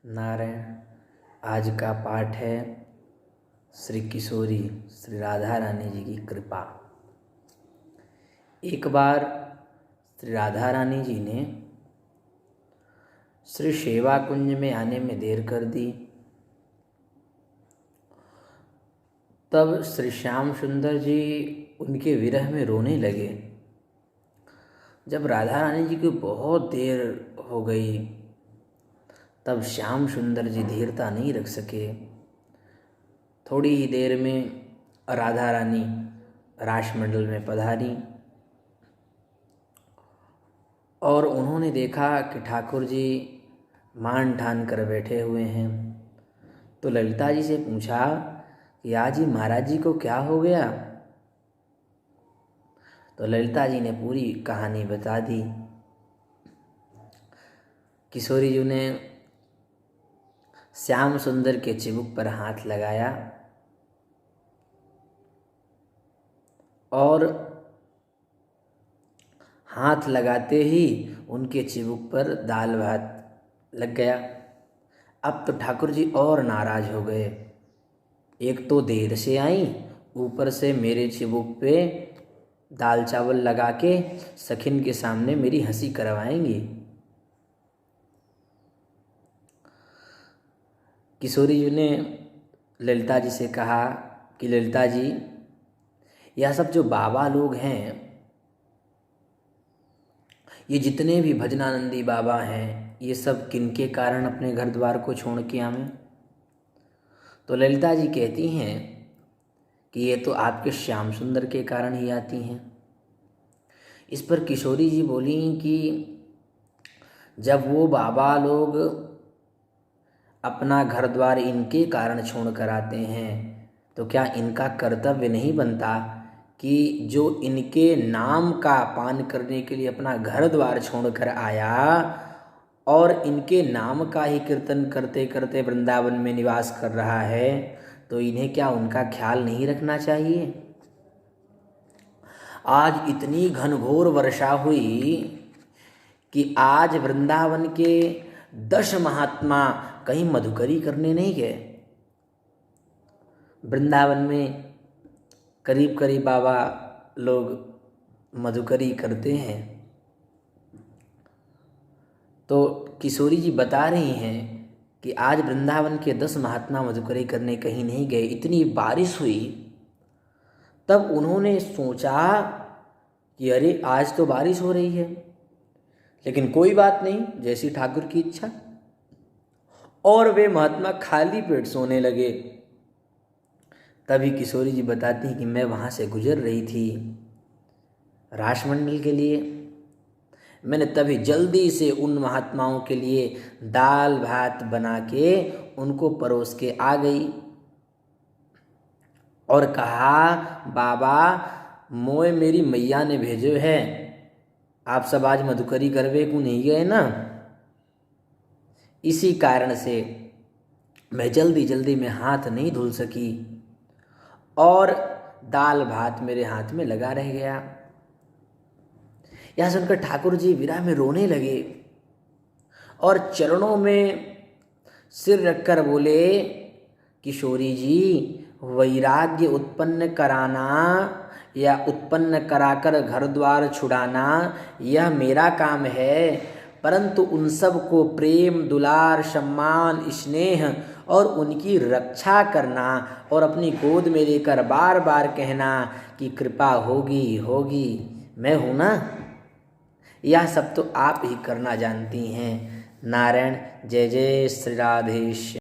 नारायण। आज का पाठ है श्री किशोरी श्री राधा रानी जी की कृपा। एक बार श्री राधा रानी जी ने श्री सेवा कुंज में आने में देर कर दी। तब श्री श्याम सुंदर जी उनके विरह में रोने लगे। जब राधा रानी जी को बहुत देर हो गई तब श्याम सुंदर जी धीरता नहीं रख सके। थोड़ी ही देर में राधा रानी रासमंडल में पधारी और उन्होंने देखा कि ठाकुर जी मान ठान कर बैठे हुए हैं। तो ललिता जी से पूछा कि आज ही महाराज जी को क्या हो गया। तो ललिता जी ने पूरी कहानी बता दी। किशोरी जी ने श्याम सुंदर के चिबुक पर हाथ लगाया और हाथ लगाते ही उनके चिबुक पर दाल भात लग गया। अब तो ठाकुर जी और नाराज हो गए। एक तो देर से आई, ऊपर से मेरे चिबुक पे दाल चावल लगा के सखिन के सामने मेरी हंसी करवाएंगी। किशोरी जी ने ललिता जी से कहा कि ललिता जी, यह सब जो बाबा लोग हैं, ये जितने भी भजनानंदी बाबा हैं, ये सब किनके कारण अपने घर द्वार को छोड़ के आवे। तो ललिता जी कहती हैं कि ये तो आपके श्याम सुंदर के कारण ही आती हैं। इस पर किशोरी जी बोली कि जब वो बाबा लोग अपना घर द्वार इनके कारण छोड़ कर आते हैं तो क्या इनका कर्तव्य नहीं बनता कि जो इनके नाम का पान करने के लिए अपना घर द्वार छोड़ कर आया और इनके नाम का ही कीर्तन करते करते वृंदावन में निवास कर रहा है, तो इन्हें क्या उनका ख्याल नहीं रखना चाहिए। आज इतनी घनघोर वर्षा हुई कि आज वृंदावन के 10 महात्मा कहीं मधुकरी करने नहीं गए। वृंदावन में करीब करीब बाबा लोग मधुकरी करते हैं। तो किशोरी जी बता रही हैं कि आज वृंदावन के 10 महात्मा मधुकरी करने कहीं नहीं गए। इतनी बारिश हुई, तब उन्होंने सोचा कि अरे आज तो बारिश हो रही है, लेकिन कोई बात नहीं, जैसी ठाकुर की इच्छा। और वे महात्मा खाली पेट सोने लगे। तभी किशोरी जी बताती हैं कि मैं वहाँ से गुजर रही थी रासमंडल के लिए। मैंने तभी जल्दी से उन महात्माओं के लिए दाल भात बना के उनको परोस के आ गई और कहा, बाबा मोए मेरी मैया ने भेजो है, आप सब आज मधुकरी करवे को नहीं गए ना। इसी कारण से मैं जल्दी जल्दी में हाथ नहीं धुल सकी और दाल भात मेरे हाथ में लगा रह गया। यह सुनकर ठाकुर जी विरह में रोने लगे और चरणों में सिर रखकर बोले, किशोरी जी, वैराग्य उत्पन्न कराना या उत्पन्न कराकर घर द्वार छुड़ाना यह मेरा काम है, परंतु उन सब को प्रेम दुलार सम्मान स्नेह और उनकी रक्षा करना और अपनी गोद में लेकर बार बार कहना कि कृपा होगी होगी, मैं हूँ ना, यह सब तो आप ही करना जानती हैं। नारायण। जय जय श्री राधेश्याम।